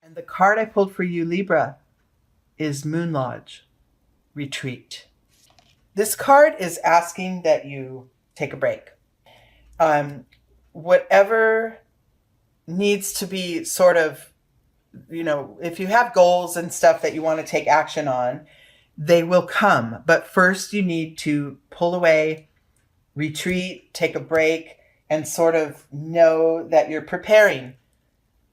And the card I pulled for you, Libra, is Moon Lodge, Retreat. This card is asking that you take a break. Whatever needs to be sort of, if you have goals and stuff that you want to take action on, they will come. But first, you need to pull away, retreat, take a break, and sort of know that you're preparing.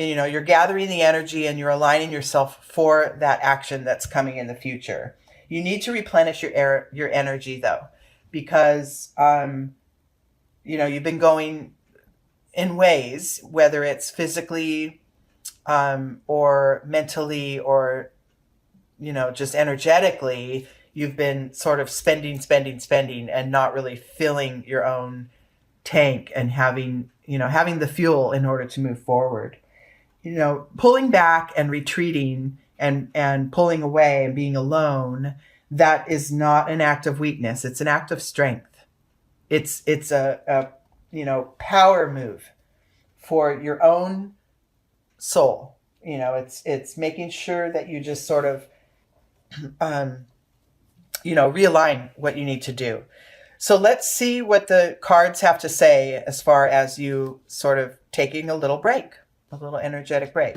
You're gathering the energy and you're aligning yourself for that action that's coming in the future. You need to replenish your energy though, because you've been going in ways, whether it's physically or mentally or just energetically, you've been sort of spending and not really filling your own tank and having the fuel in order to move forward. Pulling back and retreating and pulling away and being alone, that is not an act of weakness. It's an act of strength. It's a power move for your own soul. It's making sure that you just sort of realign what you need to do. So let's see what the cards have to say as far as you sort of taking a little break, a little energetic break.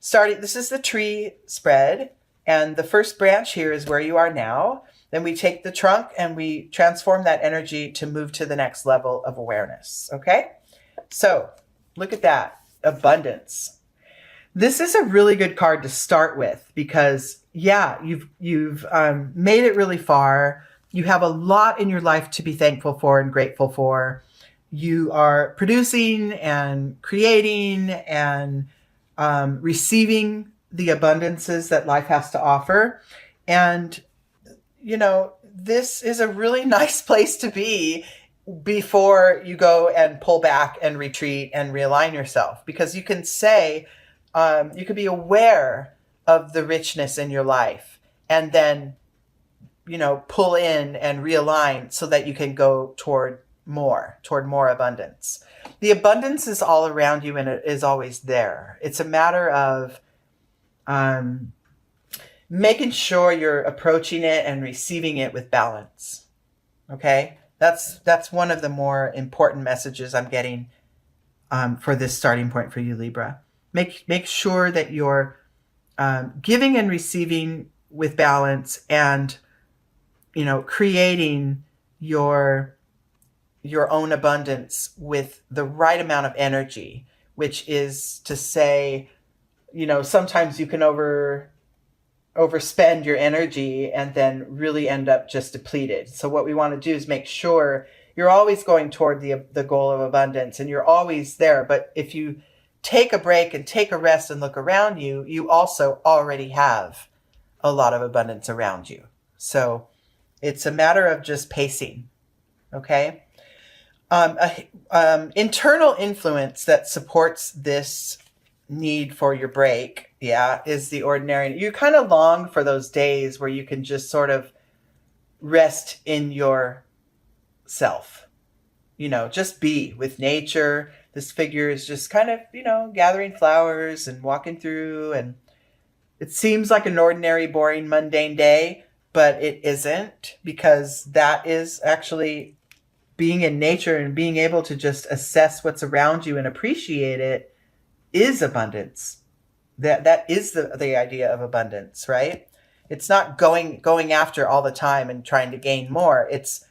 This is the tree spread, and the first branch here is where you are now. Then we take the trunk and we transform that energy to move to the next level of awareness. Okay? So look at that. Abundance. This is a really good card to start with because, you've made it really far. You have a lot in your life to be thankful for and grateful for. You are producing and creating and receiving the abundances that life has to offer. And, this is a really nice place to be before you go and pull back and retreat and realign yourself, because you can say, you could be aware of the richness in your life and then, pull in and realign so that you can go toward more abundance. The abundance is all around you and it is always there. It's a matter of making sure you're approaching it and receiving it with balance. Okay? That's one of the more important messages I'm getting for this starting point for you, Libra. Make sure that you're giving and receiving with balance and, creating your own abundance with the right amount of energy, which is to say, sometimes you can overspend your energy and then really end up just depleted. So what we want to do is make sure you're always going toward the goal of abundance and you're always there. But if you take a break and take a rest and look around you, you also already have a lot of abundance around you. So it's a matter of just pacing. Okay. Internal influence that supports this need for your break, is the ordinary. You kind of long for those days where you can just sort of rest in yourself, just be with nature. This figure is just kind of, gathering flowers and walking through, and it seems like an ordinary, boring, mundane day, but it isn't, because that is actually being in nature and being able to just assess what's around you and appreciate it is abundance. That is the idea of abundance, right? It's not going after all the time and trying to gain more. It's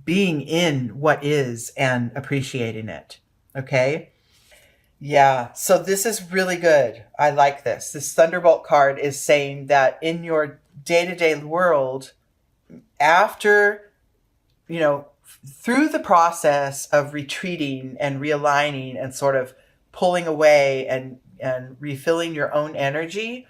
being in what is and appreciating it. Okay? Yeah, so this is really good. I like this. This Thunderbolt card is saying that in your day-to-day world, after, through the process of retreating and realigning and sort of pulling away and refilling your own energy,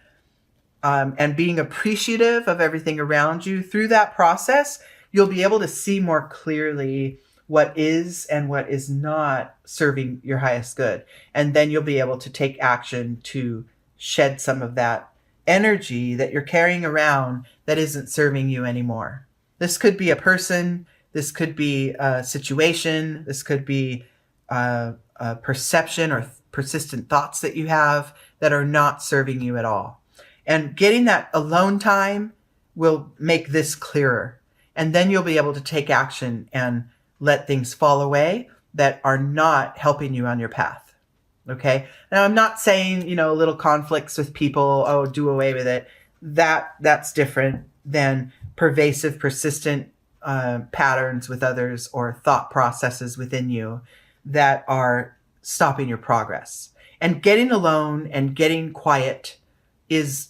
and being appreciative of everything around you, through that process, you'll be able to see more clearly what is and what is not serving your highest good. And then you'll be able to take action to shed some of that energy that you're carrying around that isn't serving you anymore. This could be a person, this could be a situation, this could be a perception or persistent thoughts that you have that are not serving you at all. And getting that alone time will make this clearer. And then you'll be able to take action and let things fall away that are not helping you on your path. Okay. Now, I'm not saying, little conflicts with people, oh, do away with it. That's different than pervasive, persistent patterns with others or thought processes within you that are stopping your progress. And getting alone and getting quiet is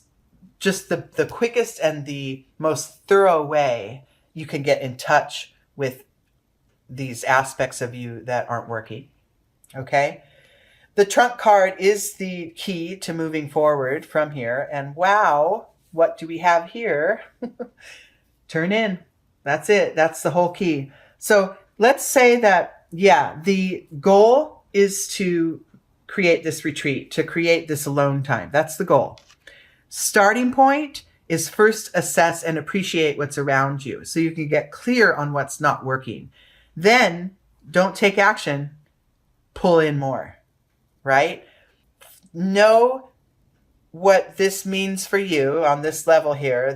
just the quickest and the most thorough way you can get in touch with these aspects of you that aren't working. Okay? The trump card is the key to moving forward from here. And wow, what do we have here? Turn in. That's it. That's the whole key. So let's say that, the goal is to create this retreat, to create this alone time. That's the goal. Starting point is first assess and appreciate what's around you so you can get clear on what's not working. Then don't take action, pull in more, right? Know what this means for you on this level here.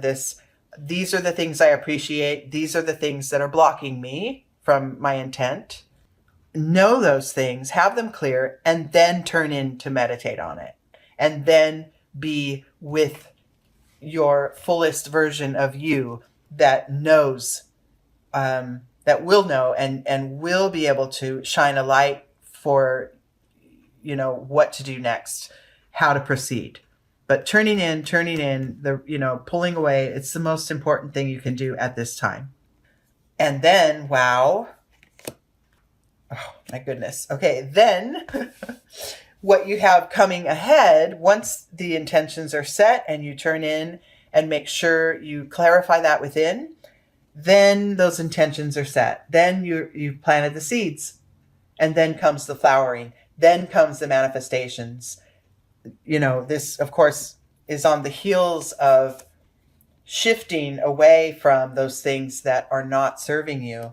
These are the things I appreciate. These are the things that are blocking me from my intent. Know those things, have them clear, and then turn in to meditate on it. And then be with your fullest version of you that knows, that will know and will be able to shine a light for, what to do next, how to proceed. But turning in, pulling away, it's the most important thing you can do at this time. And then, wow. Oh, my goodness. Okay, then what you have coming ahead, once the intentions are set and you turn in and make sure you clarify that within, then those intentions are set. Then you've planted the seeds. And then comes the flowering. Then comes the manifestations. This, of course, is on the heels of shifting away from those things that are not serving you.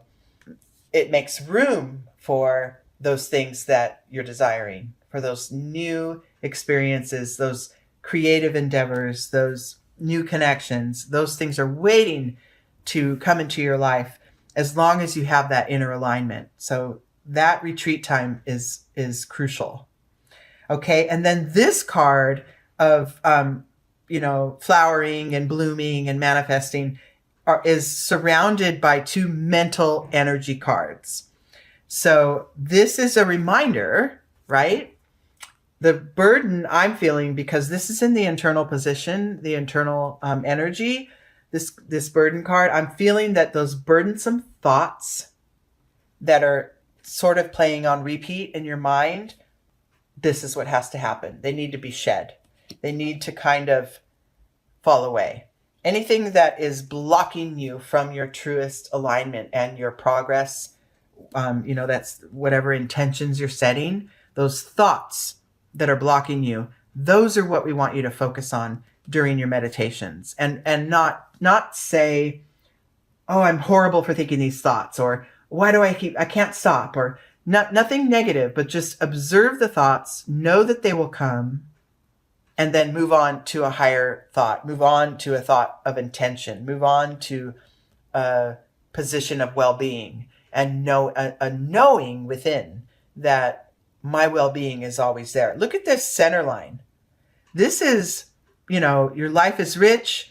It makes room for those things that you're desiring, for those new experiences, those creative endeavors, those new connections. Those things are waiting to come into your life as long as you have that inner alignment. So that retreat time is crucial. Okay. And then this card of, flowering and blooming and manifesting is surrounded by two mental energy cards. So this is a reminder, right? The burden I'm feeling, because this is in the internal position, the internal energy, this burden card, I'm feeling that those burdensome thoughts that are sort of playing on repeat in your mind, this is what has to happen. They need to be shed. They need to kind of fall away. Anything that is blocking you from your truest alignment and your progress, that's whatever intentions you're setting, those thoughts that are blocking you, those are what we want you to focus on during your meditations. And not say, oh, I'm horrible for thinking these thoughts, or why do I can't stop, or nothing negative, but just observe the thoughts, know that they will come, and then move on to a higher thought, move on to a thought of intention, move on to a position of well-being, and know a knowing within that my well-being is always there. Look at this center line. This is, your life is rich.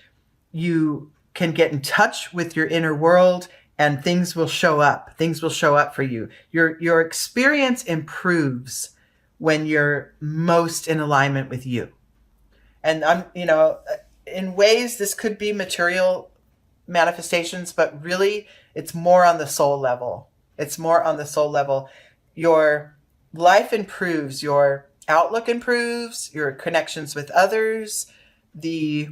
You can get in touch with your inner world and things will show up. Things will show up for you. Your experience improves when you're most in alignment with you. And in ways this could be material manifestations, but really it's more on the soul level. It's more on the soul level. Your life improves, your outlook improves, your connections with others, the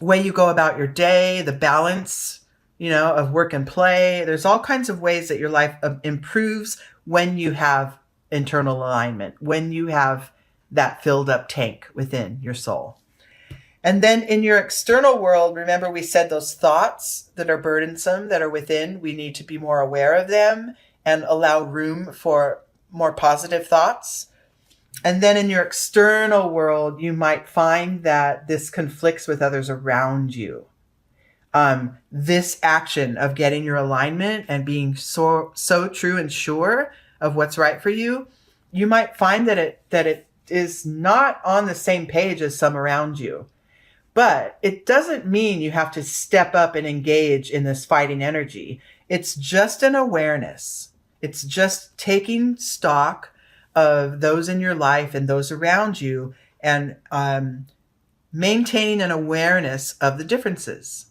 way you go about your day, the balance, of work and play. There's all kinds of ways that your life improves when you have internal alignment, when you have that filled up tank within your soul. And then in your external world, remember we said those thoughts that are burdensome, that are within, we need to be more aware of them and allow room for more positive thoughts. And then in your external world, you might find that this conflicts with others around you. This action of getting your alignment and being so true and sure of what's right for you, you might find that it is not on the same page as some around you. But it doesn't mean you have to step up and engage in this fighting energy. It's just an awareness. It's just taking stock of those in your life and those around you, and maintaining an awareness of the differences.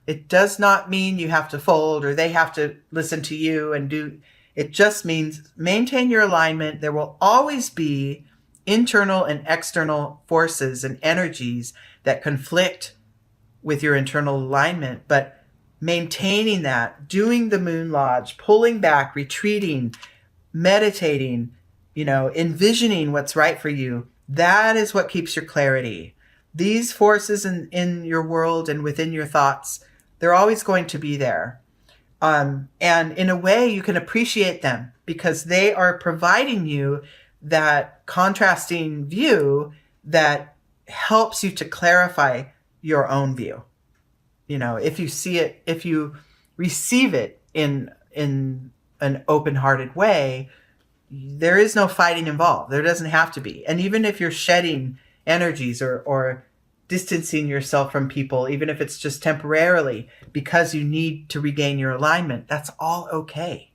It does not mean you have to fold or they have to listen to you and do. It just means maintain your alignment. There will always be internal and external forces and energies that conflict with your internal alignment, but maintaining that, doing the Moon Lodge, pulling back, retreating, meditating, envisioning what's right for you, that is what keeps your clarity. These forces in your world and within your thoughts, they're always going to be there. And in a way, you can appreciate them because they are providing you that contrasting view that helps you to clarify your own view. If you see it, if you receive it in an open-hearted way, there is no fighting involved. There doesn't have to be. And even if you're shedding energies or distancing yourself from people, even if it's just temporarily because you need to regain your alignment, that's all okay.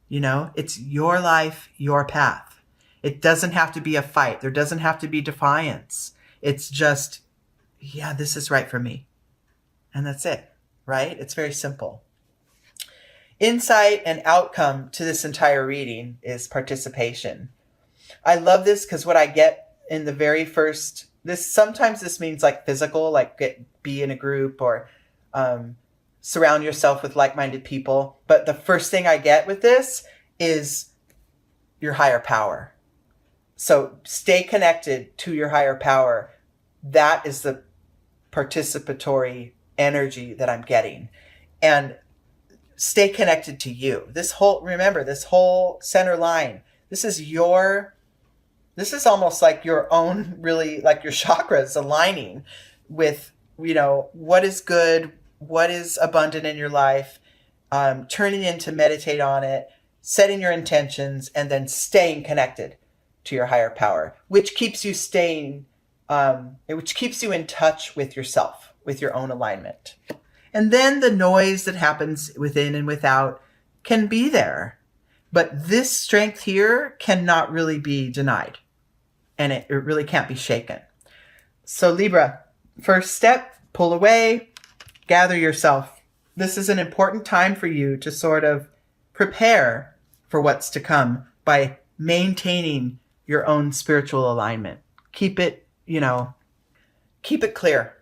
It's your life, your path. It doesn't have to be a fight. There doesn't have to be defiance. It's just, yeah, this is right for me. And that's it, right? It's very simple. Insight and outcome to this entire reading is participation. I love this because what I get in the very first, sometimes this means like physical, like be in a group or surround yourself with like-minded people. But the first thing I get with this is your higher power. So stay connected to your higher power. That is the participatory energy that I'm getting. And stay connected to you. Remember, this whole center line, this is almost like your own, really like your chakras aligning with, what is good, what is abundant in your life, turning in to meditate on it, setting your intentions, and then staying connected to your higher power, which keeps you in touch with yourself, with your own alignment. And then the noise that happens within and without can be there. But this strength here cannot really be denied. And it really can't be shaken. So Libra, first step, pull away, gather yourself. This is an important time for you to sort of prepare for what's to come by maintaining your own spiritual alignment. Keep it clear.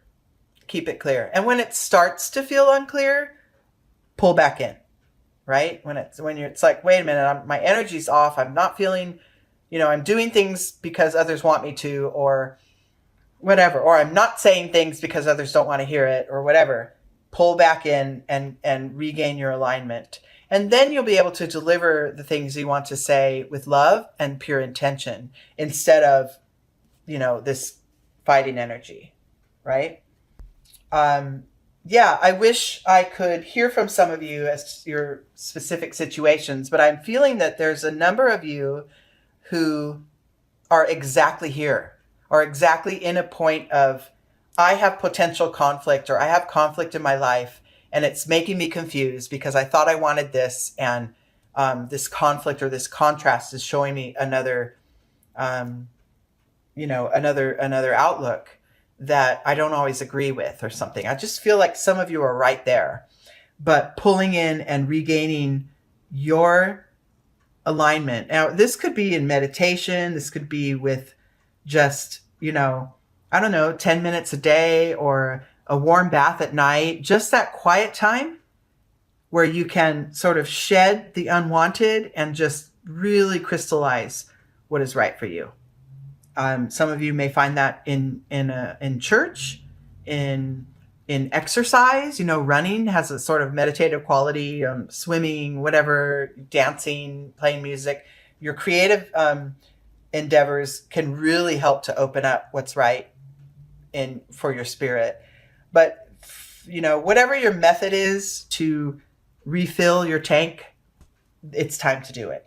Keep it clear. And when it starts to feel unclear, pull back in, right? It's like, wait a minute, my energy's off. I'm not feeling, I'm doing things because others want me to, or whatever, or I'm not saying things because others don't want to hear it, or whatever. Pull back in and regain your alignment. And then you'll be able to deliver the things you want to say with love and pure intention instead of, this fighting energy, right? I wish I could hear from some of you as to your specific situations, but I'm feeling that there's a number of you who are exactly here, or exactly in a point of, I have potential conflict, or I have conflict in my life, and it's making me confused because I thought I wanted this, and this conflict or this contrast is showing me another outlook that I don't always agree with or something. I just feel like some of you are right there, but pulling in and regaining your alignment. Now, this could be in meditation. This could be with just, 10 minutes a day or a warm bath at night, just that quiet time where you can sort of shed the unwanted and just really crystallize what is right for you. Some of you may find that in church, in exercise. Running has a sort of meditative quality. Swimming, whatever, dancing, playing music. Your creative endeavors can really help to open up what's right in for your spirit. But whatever your method is to refill your tank, it's time to do it.